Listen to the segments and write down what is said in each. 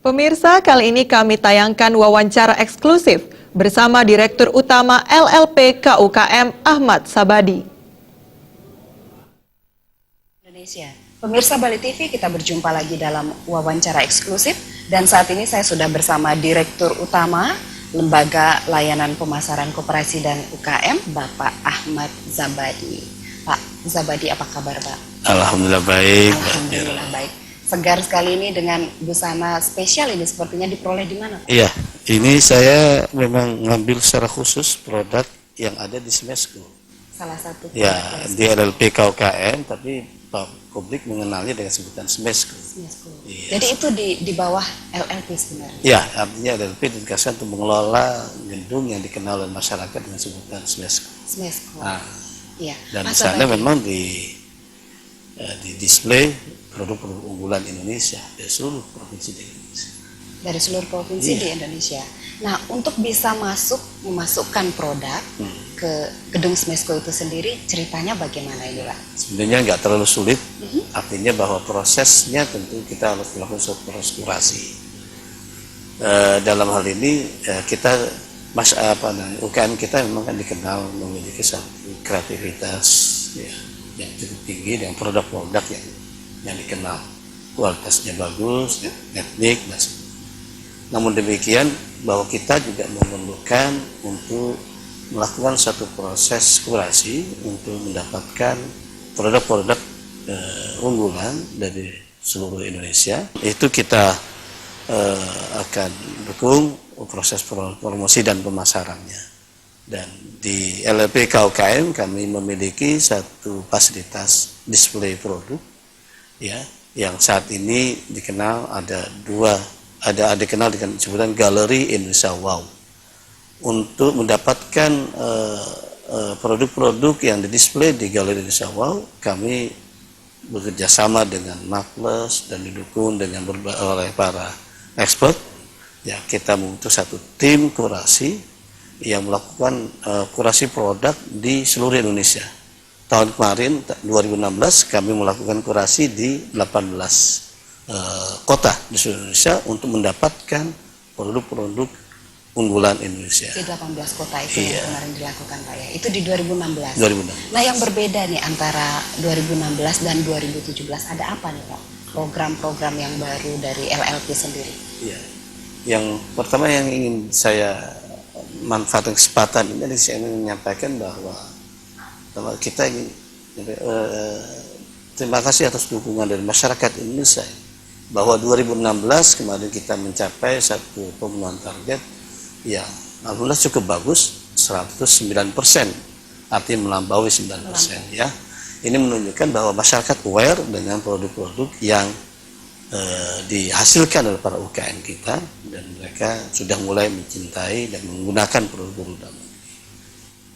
Pemirsa, kali ini kami tayangkan wawancara eksklusif bersama Direktur Utama LLP KUKM Ahmad Sabadi. Indonesia. Pemirsa Bali TV, kita berjumpa lagi dalam wawancara eksklusif dan saat ini saya sudah bersama Direktur Utama Lembaga Layanan Pemasaran Koperasi dan UKM, Bapak Ahmad Sabadi. Pak Sabadi, apa kabar Pak? Alhamdulillah baik. Alhamdulillah baik. Segar sekali ini dengan busana spesial ini, sepertinya diperoleh di mana? Iya, ini saya memang ngambil secara khusus produk yang ada di Smesco. Salah satu. Ya, di LLP KUKM, tapi publik mengenalnya dengan sebutan Smesco. Iya. Jadi itu di bawah LLP sebenarnya? Ya, artinya LLP ditugaskan untuk mengelola gedung yang dikenal oleh masyarakat dengan sebutan Smesco. Smesco. Nah, iya. dan di sana memang di display produk-produk unggulan Indonesia dari seluruh provinsi di Indonesia. Dari seluruh provinsi di Indonesia. Nah, untuk bisa memasukkan produk ke gedung Smesco itu sendiri, ceritanya bagaimana ini Pak? Sebenarnya nggak terlalu sulit, artinya bahwa prosesnya tentu kita harus melakukan suatu proses kurasi. Dalam hal ini kita UKM kita memang kan dikenal memiliki satu kreativitas yang cukup tinggi dengan produk-produk yang dikenal, kualitasnya bagus, etnik, dan namun demikian bahwa kita juga memerlukan untuk melakukan satu proses kurasi untuk mendapatkan produk-produk unggulan dari seluruh Indonesia. Itu kita akan dukung proses promosi dan pemasarannya. Dan di LLP KUKM kami memiliki satu fasilitas display produk, ya, yang saat ini dikenal dikenal dengan sebutan Galeri Indonesia Wow. Untuk mendapatkan produk-produk yang didisplay di Galeri Indonesia Wow, kami bekerja sama dengan Maples dan didukung dengan oleh para expert. Ya, kita membentuk satu tim kurasi yang melakukan kurasi produk di seluruh Indonesia. Tahun kemarin 2016 kami melakukan kurasi di 18 kota di seluruh Indonesia untuk mendapatkan produk-produk unggulan Indonesia. Di 18 kota itu yang kemarin dilakukan Pak ya. Itu di 2016. Nah, yang berbeda nih antara 2016 dan 2017 ada apa nih Pak? Program-program yang baru dari LLP sendiri. Iya. Yang pertama yang ingin saya manfaatkan kesempatan ini, saya ingin menyampaikan bahwa kita ingin terima kasih atas dukungan dari masyarakat Indonesia bahwa 2016 kemarin kita mencapai satu pemenuhan target yang alhamdulillah cukup bagus, 109%, artinya melampaui 9%. Ya. Ini menunjukkan bahwa masyarakat aware dengan produk-produk yang dihasilkan oleh para UKM kita, dan mereka sudah mulai mencintai dan menggunakan produk-produk dalam.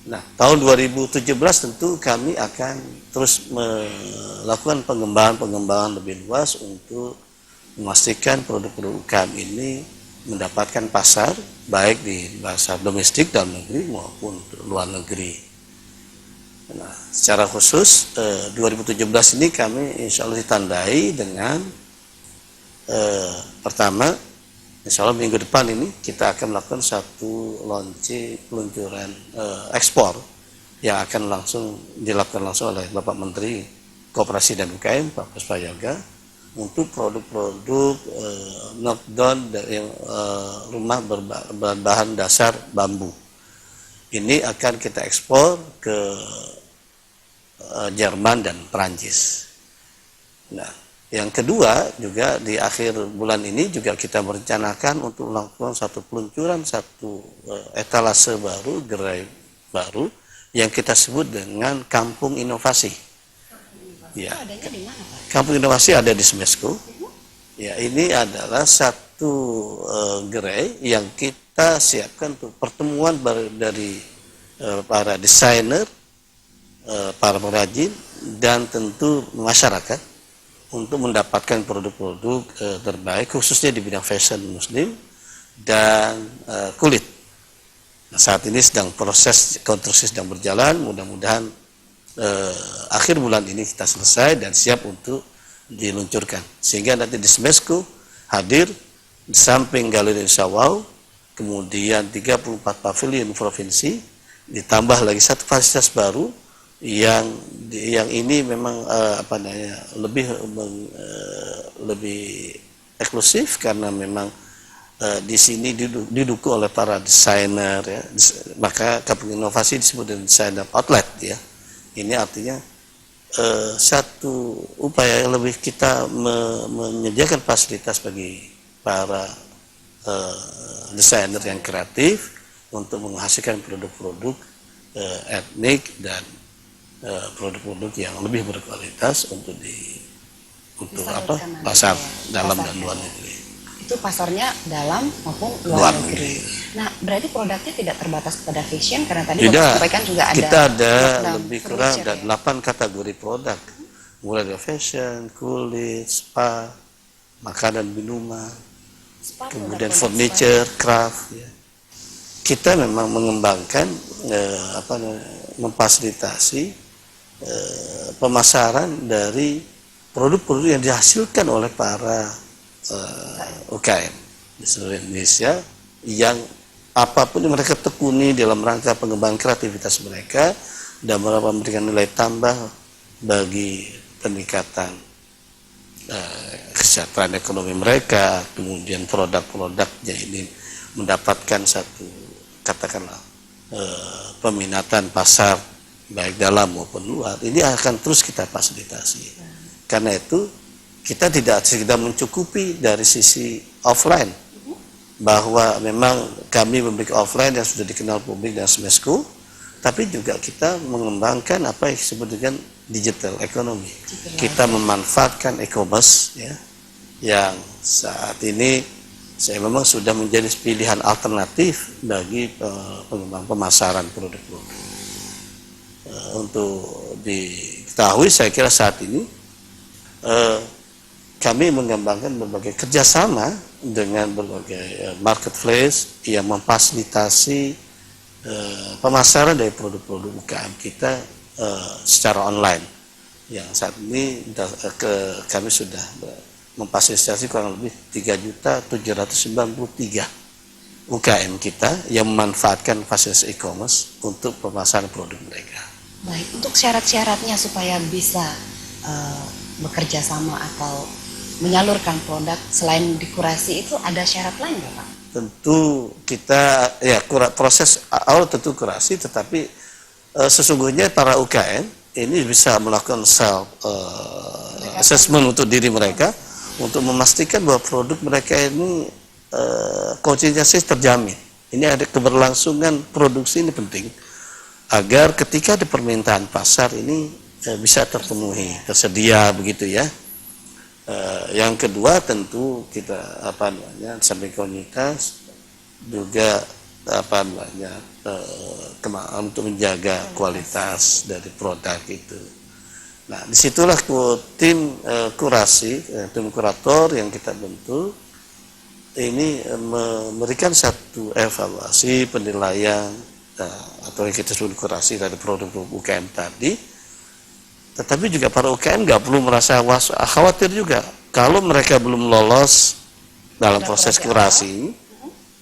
Nah, tahun 2017 tentu kami akan terus melakukan pengembangan lebih luas untuk memastikan produk-produk UKM ini mendapatkan pasar, baik di pasar domestik dalam negeri maupun luar negeri. Nah, secara khusus 2017 ini kami insya Allah ditandai dengan pertama, insya Allah minggu depan ini kita akan melakukan satu peluncuran ekspor yang akan dilakukan langsung oleh Bapak Menteri Koperasi dan UKM, Pak Puspayoga, untuk produk-produk knockdown dari rumah berbahan dasar bambu. Ini akan kita ekspor ke Jerman dan Perancis. Nah, yang kedua juga di akhir bulan ini juga kita merencanakan untuk melakukan satu peluncuran satu etalase baru, gerai baru yang kita sebut dengan Kampung Inovasi. Ya. Adanya di mana Pak? Kampung Inovasi ada di Smesco. Ya, ini adalah satu gerai yang kita siapkan untuk pertemuan dari para desainer, para pengrajin, dan tentu masyarakat untuk mendapatkan produk-produk terbaik khususnya di bidang fashion muslim dan kulit. Nah, saat ini proses konstruksi sedang berjalan, mudah-mudahan akhir bulan ini kita selesai dan siap untuk diluncurkan. Sehingga nanti di Smesco hadir di samping Galeri Indonesia Wow, kemudian 34 pavilion provinsi, ditambah lagi satu fasilitas baru yang ini memang lebih eksklusif karena memang di sini didukung oleh para desainer ya. Maka Kampung Inovasi disebut dengan desainer outlet ya. Ini artinya satu upaya yang lebih kita menyediakan fasilitas bagi para desainer yang kreatif untuk menghasilkan produk-produk etnik dan produk-produk yang lebih berkualitas untuk pasar dalam dan luar negeri. Itu pasarnya dalam maupun luar negeri. Nah, berarti produknya tidak terbatas pada fashion karena tadi Bapak sampaikan juga ada. Kita ada lebih kurang ada 8 kategori produk, mulai dari fashion, kulit, spa, makanan minuman, kemudian furniture, craft. Ya. Kita memang mengembangkan memfasilitasi pemasaran dari produk-produk yang dihasilkan oleh para UKM di seluruh Indonesia yang apapun yang mereka tekuni dalam rangka pengembangan kreativitas mereka dan memberikan nilai tambah bagi peningkatan kesejahteraan ekonomi mereka, kemudian produk-produknya ini mendapatkan satu katakanlah peminatan pasar baik dalam maupun luar, ini akan terus kita fasilitasi. Karena itu kita tidak sekedar mencukupi dari sisi offline, bahwa memang kami memiliki offline yang sudah dikenal publik dan Smesco, tapi juga kita mengembangkan apa yang disebut dengan digital economy. Kita memanfaatkan e-commerce ya, yang saat ini saya memang sudah menjadi pilihan alternatif bagi pengembang pemasaran produk-produk. Untuk diketahui, saya kira saat ini kami mengembangkan berbagai kerjasama dengan berbagai marketplace yang memfasilitasi pemasaran dari produk-produk UKM kita secara online. Yang saat ini kami sudah memfasilitasi kurang lebih 3.793 UKM kita yang memanfaatkan fasilitas e-commerce untuk pemasaran produk mereka. Baik, untuk syarat-syaratnya supaya bisa bekerja sama atau menyalurkan produk selain dikurasi itu ada syarat lain nggak Pak? Tentu kita ya proses awal tentu kurasi, tetapi sesungguhnya para UKM ini bisa melakukan self assessment untuk diri mereka untuk memastikan bahwa produk mereka ini konsistensi terjamin. Ini ada keberlangsungan produksi, ini penting agar ketika ada permintaan pasar ini bisa terpenuhi, tersedia begitu ya. Yang kedua tentu kita samping komunitas juga untuk menjaga kualitas dari produk itu. Nah, disitulah tim kurasi, tim kurator yang kita bentuk ini memberikan satu evaluasi penilaian atau yang kita sebut kurasi dari produk UKM tadi. Tetapi juga para UKM nggak perlu merasa khawatir juga kalau mereka belum lolos dalam proses kurasi.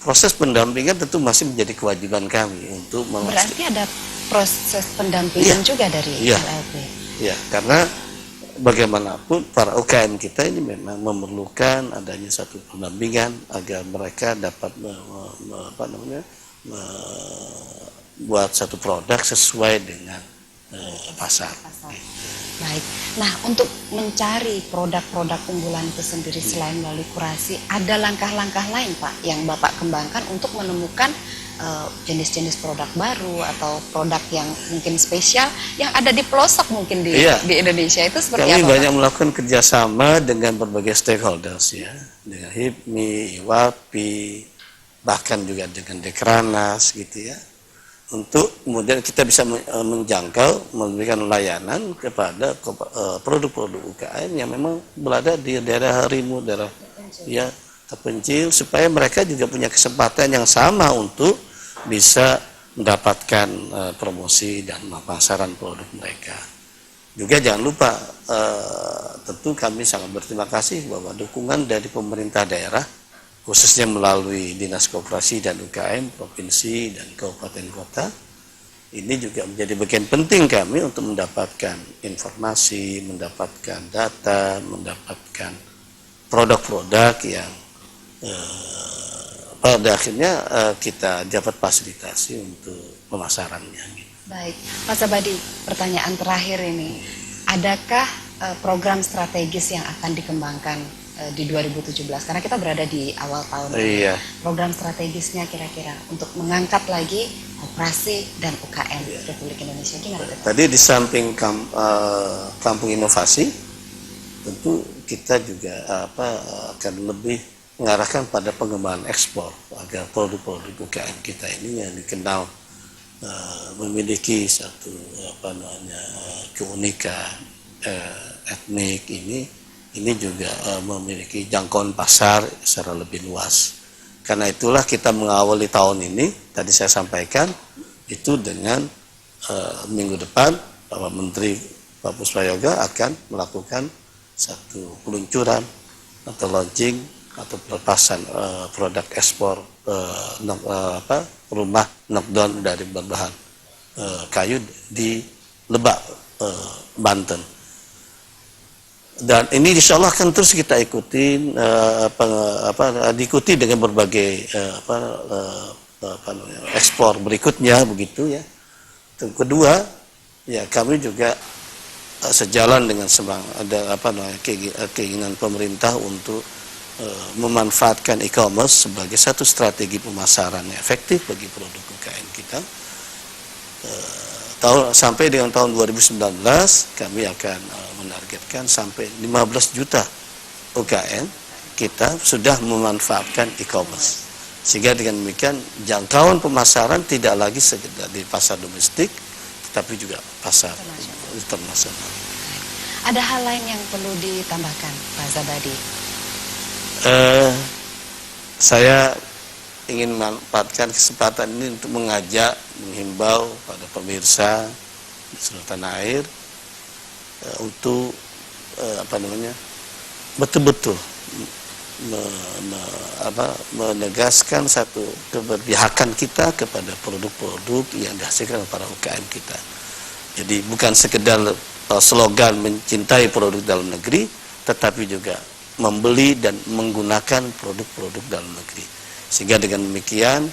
Proses pendampingan tentu masih menjadi kewajiban kami untuk memastikan. Berarti ada proses pendampingan juga dari LLP. Iya, karena bagaimanapun para UKM kita ini memang memerlukan adanya satu pendampingan agar mereka dapat membuat satu produk sesuai dengan pasar. Baik. Nah, untuk mencari produk-produk unggulan itu sendiri selain melalui kurasi, ada langkah-langkah lain Pak yang Bapak kembangkan untuk menemukan jenis-jenis produk baru atau produk yang mungkin spesial yang ada di pelosok mungkin di Indonesia itu seperti apa? Kami banyak melakukan kerjasama dengan berbagai stakeholders ya, dengan HIPMI, IWAPI, bahkan juga dengan Dekranas gitu ya. Untuk kemudian kita bisa menjangkau, memberikan layanan kepada produk-produk UKM yang memang berada di daerah remote, daerah ya terpencil, supaya mereka juga punya kesempatan yang sama untuk bisa mendapatkan promosi dan pemasaran produk mereka. Juga jangan lupa, tentu kami sangat berterima kasih bahwa dukungan dari pemerintah daerah khususnya melalui Dinas Koperasi dan UKM, Provinsi dan Kabupaten Kota. Ini juga menjadi bagian penting kami untuk mendapatkan informasi, mendapatkan data, mendapatkan produk-produk yang pada akhirnya kita dapat fasilitasi untuk pemasarannya. Baik, Pak Sabadi, pertanyaan terakhir ini, adakah program strategis yang akan dikembangkan di 2017? Karena kita berada di awal tahun ini. Iya. Program strategisnya kira-kira untuk mengangkat lagi operasi dan UKM Republik Indonesia gimana? Tadi di samping kampung inovasi, tentu kita juga akan lebih mengarahkan pada pengembangan ekspor agar produk-produk UKM kita ini yang dikenal memiliki satu keunikan etnik ini juga memiliki jangkauan pasar secara lebih luas. Karena itulah kita mengawali tahun ini, tadi saya sampaikan, itu dengan minggu depan Bapak Menteri Pak Puspayoga akan melakukan satu peluncuran atau launching atau pelepasan produk ekspor rumah knockdown dari berbahan kayu di Lebak, Banten. Dan ini insya Allah akan terus kita ikutin, diikuti dengan berbagai ekspor berikutnya begitu ya. Dan kedua, ya kami juga sejalan dengan keinginan pemerintah untuk memanfaatkan e-commerce sebagai satu strategi pemasaran yang efektif bagi produk UKM kita. Sampai dengan tahun 2019 kami akan menargetkan sampai 15 juta UKM kita sudah memanfaatkan e-commerce. Sehingga dengan demikian jangkauan pemasaran tidak lagi sekedar di pasar domestik, tetapi juga pasar internasional. Ada hal lain yang perlu ditambahkan, Pak Sabadi? Saya ingin memanfaatkan kesempatan ini untuk mengajak, menghimbau pada pemirsa di seluruh tanah air untuk betul-betul menegaskan satu keberpihakan kita kepada produk-produk yang dihasilkan oleh para UKM kita. Jadi bukan sekedar slogan mencintai produk dalam negeri, tetapi juga membeli dan menggunakan produk-produk dalam negeri. Sehingga dengan demikian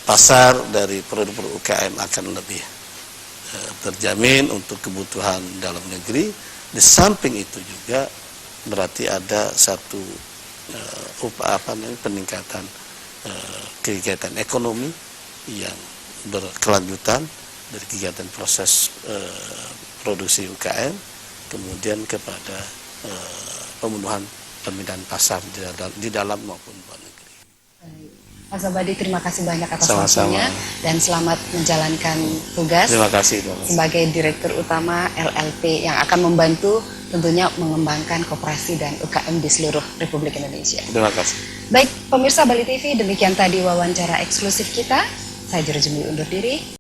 pasar dari produk-produk UKM akan lebih terjamin untuk kebutuhan dalam negeri. Di samping itu juga berarti ada satu peningkatan kegiatan ekonomi yang berkelanjutan dari kegiatan proses produksi UKM kemudian kepada pemenuhan pemindahan pasar di dalam maupun luar negeri. Pak Sabadi, terima kasih banyak atas Sama-sama. waktunya dan selamat menjalankan tugas Terima kasih. sebagai Direktur Utama LLP yang akan membantu tentunya mengembangkan koperasi dan UKM di seluruh Republik Indonesia. Terima kasih. Baik, pemirsa Bali TV, demikian tadi wawancara eksklusif kita. Saya Jero Jemili undur diri.